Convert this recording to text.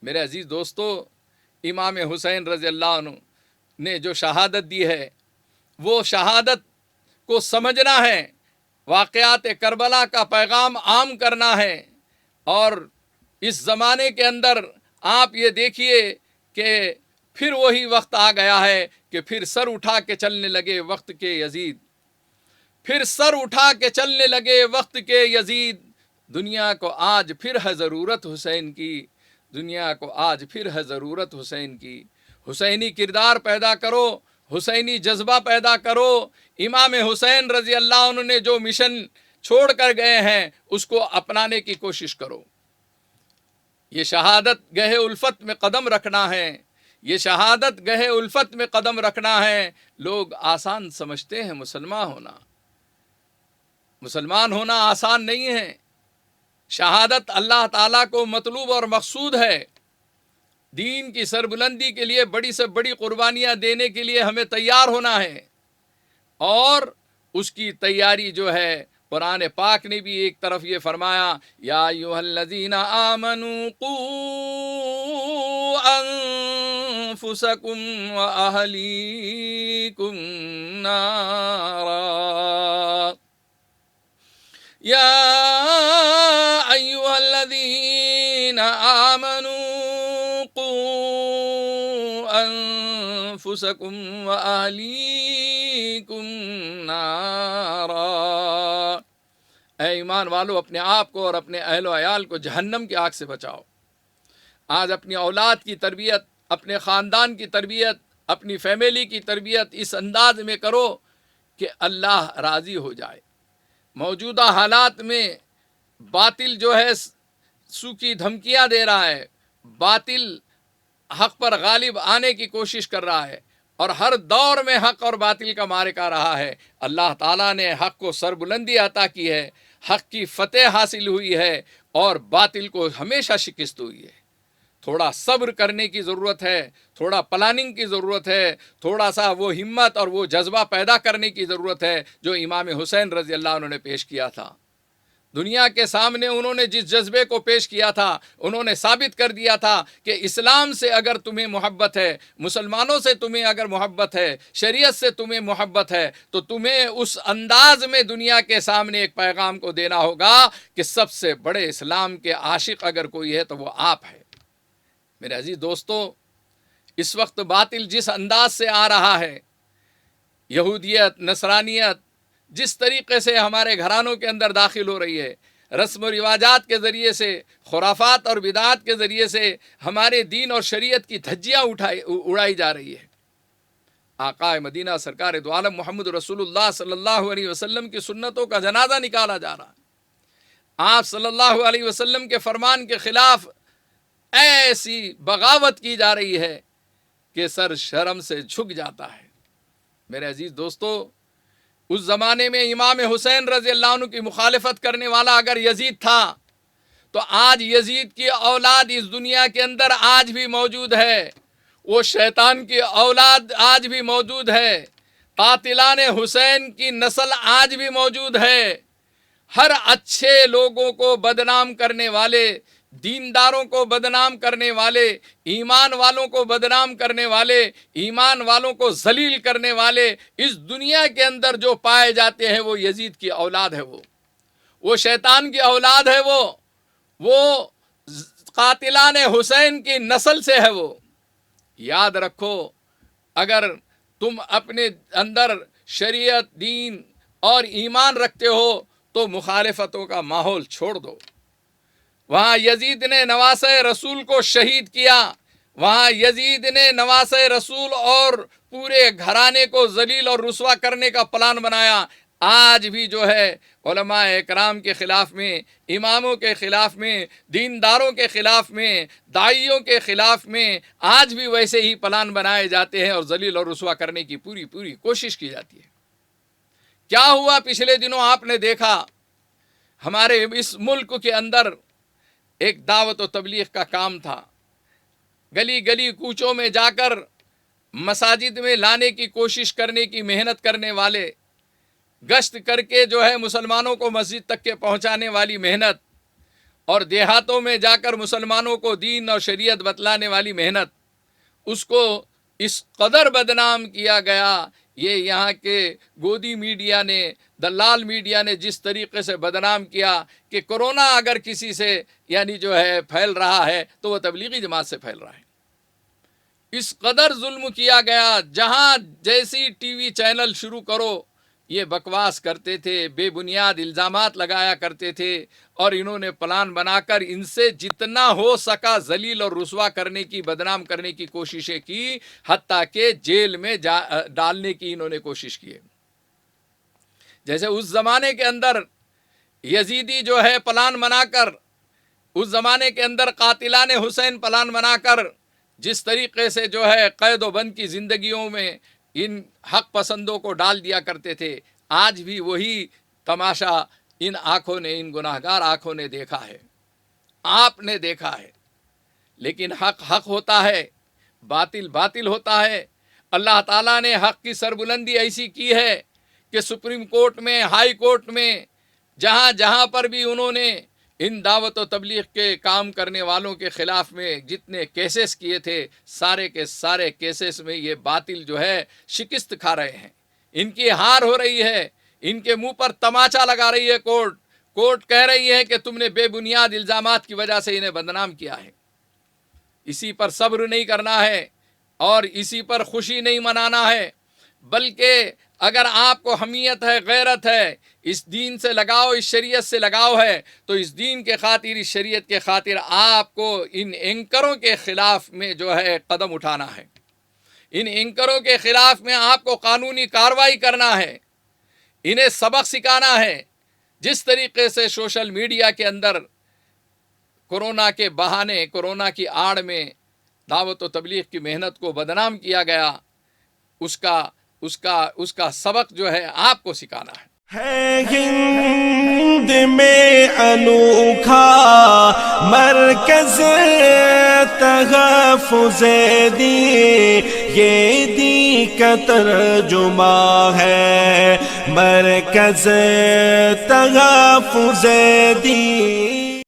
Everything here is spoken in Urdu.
میرے عزیز دوستو، امام حسین رضی اللہ عنہ نے جو شہادت دی ہے، وہ شہادت کو سمجھنا ہے، واقعات کربلا کا پیغام عام کرنا ہے۔ اور اس زمانے کے اندر آپ یہ دیکھیے کہ پھر وہی وقت آ گیا ہے کہ پھر سر اٹھا کے چلنے لگے وقت کے یزید، پھر سر اٹھا کے چلنے لگے وقت کے یزید۔ دنیا کو آج پھر ہے ضرورت حسین کی، دنیا کو آج پھر ہے ضرورت حسین کی۔ حسینی کردار پیدا کرو، حسینی جذبہ پیدا کرو۔ امام حسین رضی اللہ عنہ نے جو مشن چھوڑ کر گئے ہیں اس کو اپنانے کی کوشش کرو۔ یہ شہادت گہے الفت میں قدم رکھنا ہے، یہ شہادت گہے الفت میں قدم رکھنا ہے۔ لوگ آسان سمجھتے ہیں مسلمان ہونا آسان نہیں ہے۔ شہادت اللہ تعالیٰ کو مطلوب اور مقصود ہے۔ دین کی سربلندی کے لیے بڑی سے بڑی قربانیاں دینے کے لیے ہمیں تیار ہونا ہے، اور اس کی تیاری جو ہے قرآن پاک نے بھی ایک طرف یہ فرمایا، یا ایھا الذین آمنوا قوا انفسکم واہلیکم نارا، یا ایھا الذین آمنوا قوا انفسکم واہلیکم نارا۔ اے ایمان والو، اپنے آپ کو اور اپنے اہل و عیال کو جہنم کی آگ سے بچاؤ۔ آج اپنی اولاد کی تربیت، اپنے خاندان کی تربیت، اپنی فیملی کی تربیت اس انداز میں کرو کہ اللہ راضی ہو جائے۔ موجودہ حالات میں باطل جو ہے سوکھی دھمکیاں دے رہا ہے، باطل حق پر غالب آنے کی کوشش کر رہا ہے، اور ہر دور میں حق اور باطل کا معرکہ رہا ہے۔ اللہ تعالیٰ نے حق کو سربلندی عطا کی ہے، حق کی فتح حاصل ہوئی ہے، اور باطل کو ہمیشہ شکست ہوئی ہے۔ تھوڑا صبر کرنے کی ضرورت ہے، تھوڑا پلاننگ کی ضرورت ہے، تھوڑا سا وہ ہمت اور وہ جذبہ پیدا کرنے کی ضرورت ہے جو امام حسین رضی اللہ عنہ نے پیش کیا تھا۔ دنیا کے سامنے انہوں نے جس جذبے کو پیش کیا تھا، انہوں نے ثابت کر دیا تھا کہ اسلام سے اگر تمہیں محبت ہے، مسلمانوں سے تمہیں اگر محبت ہے، شریعت سے تمہیں محبت ہے، تو تمہیں اس انداز میں دنیا کے سامنے ایک پیغام کو دینا ہوگا کہ سب سے بڑے اسلام کے عاشق اگر کوئی ہے تو وہ آپ ہے۔ میرے عزیز دوستو، اس وقت باطل جس انداز سے آ رہا ہے، یہودیت، نصرانیت جس طریقے سے ہمارے گھرانوں کے اندر داخل ہو رہی ہے، رسم و رواجات کے ذریعے سے، خرافات اور بدعات کے ذریعے سے ہمارے دین اور شریعت کی دھجیاں اڑائی جا رہی ہے۔ آقا مدینہ سرکار دو عالم محمد رسول اللہ صلی اللہ علیہ وسلم کی سنتوں کا جنازہ نکالا جا رہا ہے۔ آپ صلی اللہ علیہ وسلم کے فرمان کے خلاف ایسی بغاوت کی جا رہی ہے کہ سر شرم سے جھک جاتا ہے۔ میرے عزیز دوستو، اس زمانے میں امام حسین رضی اللہ عنہ کی مخالفت کرنے والا اگر یزید تھا، تو آج یزید کی اولاد اس دنیا کے اندر آج بھی موجود ہے، وہ شیطان کی اولاد آج بھی موجود ہے، قاتلان حسین کی نسل آج بھی موجود ہے۔ ہر اچھے لوگوں کو بدنام کرنے والے، دینداروں کو بدنام کرنے والے، ایمان والوں کو بدنام کرنے والے، ایمان والوں کو ذلیل کرنے والے اس دنیا کے اندر جو پائے جاتے ہیں وہ یزید کی اولاد ہے، وہ شیطان کی اولاد ہے، وہ قاتلان حسین کی نسل سے ہے۔ وہ یاد رکھو، اگر تم اپنے اندر شریعت، دین اور ایمان رکھتے ہو تو مخالفتوں کا ماحول چھوڑ دو۔ وہاں یزید نے نواسہ رسول کو شہید کیا، وہاں یزید نے نواسہ رسول اور پورے گھرانے کو ذلیل اور رسوا کرنے کا پلان بنایا۔ آج بھی جو ہے علماء اکرام کے خلاف میں، اماموں کے خلاف میں، دینداروں کے خلاف میں، داعیوں کے خلاف میں آج بھی ویسے ہی پلان بنائے جاتے ہیں اور ذلیل اور رسوا کرنے کی پوری کوشش کی جاتی ہے۔ کیا ہوا پچھلے دنوں آپ نے دیکھا، ہمارے اس ملک کے اندر ایک دعوت و تبلیغ کا کام تھا، گلی گلی کوچوں میں جا کر مساجد میں لانے کی کوشش کرنے کی محنت کرنے والے، گشت کر کے جو ہے مسلمانوں کو مسجد تک کے پہنچانے والی محنت، اور دیہاتوں میں جا کر مسلمانوں کو دین اور شریعت بتلانے والی محنت، اس کو اس قدر بدنام کیا گیا. یہ یہاں کے گودی میڈیا نے، دلال میڈیا نے جس طریقے سے بدنام کیا کہ کرونا اگر کسی سے یعنی جو ہے پھیل رہا ہے تو وہ تبلیغی جماعت سے پھیل رہا ہے. اس قدر ظلم کیا گیا. جہاں جیسی ٹی وی چینل شروع کرو یہ بکواس کرتے تھے، بے بنیاد الزامات لگایا کرتے تھے، اور انہوں نے پلان بنا کر ان سے جتنا ہو سکا ذلیل اور رسوا کرنے کی، بدنام کرنے کی کوششیں کی، حتیٰ کہ جیل میں ڈالنے کی انہوں نے کوشش کی. جیسے اس زمانے کے اندر یزیدی جو ہے پلان بنا کر، اس زمانے کے اندر قاتلان حسین پلان بنا کر جس طریقے سے جو ہے قید و بند کی زندگیوں میں ان حق پسندوں کو ڈال دیا کرتے تھے، آج بھی وہی تماشا ان آنکھوں نے، ان گناہگار آنکھوں نے دیکھا ہے، آپ نے دیکھا ہے. لیکن حق حق ہوتا ہے، باطل باطل ہوتا ہے. اللہ تعالیٰ نے حق کی سربلندی ایسی کی ہے کہ سپریم کورٹ میں، ہائی کورٹ میں، جہاں جہاں پر بھی انہوں نے ان دعوت و تبلیغ کے کام کرنے والوں کے خلاف میں جتنے کیسز کیے تھے، سارے کے سارے کیسز میں یہ باطل جو ہے شکست کھا رہے ہیں. ان کی ہار ہو رہی ہے، ان کے منہ پر تماچا لگا رہی ہے کورٹ. کورٹ کہہ رہی ہے کہ تم نے بے بنیاد الزامات کی وجہ سے انہیں بدنام کیا ہے. اسی پر صبر نہیں کرنا ہے اور اسی پر خوشی نہیں منانا ہے، بلکہ اگر آپ کو حمیت ہے، غیرت ہے، اس دین سے لگاؤ، اس شریعت سے لگاؤ ہے، تو اس دین کے خاطر، اس شریعت کے خاطر آپ کو ان اینکروں کے خلاف میں جو ہے قدم اٹھانا ہے. ان اینکروں کے خلاف میں آپ کو قانونی کارروائی کرنا ہے، انہیں سبق سکھانا ہے. جس طریقے سے سوشل میڈیا کے اندر کورونا کے بہانے، کورونا کی آڑ میں دعوت و تبلیغ کی محنت کو بدنام کیا گیا، اس کا سبق جو ہے آپ کو سکھانا ہے. ہند میں انوکھا مرکز تحفظ دین، یہ دین کا ترجمہ ہے مرکز تحفظ دین.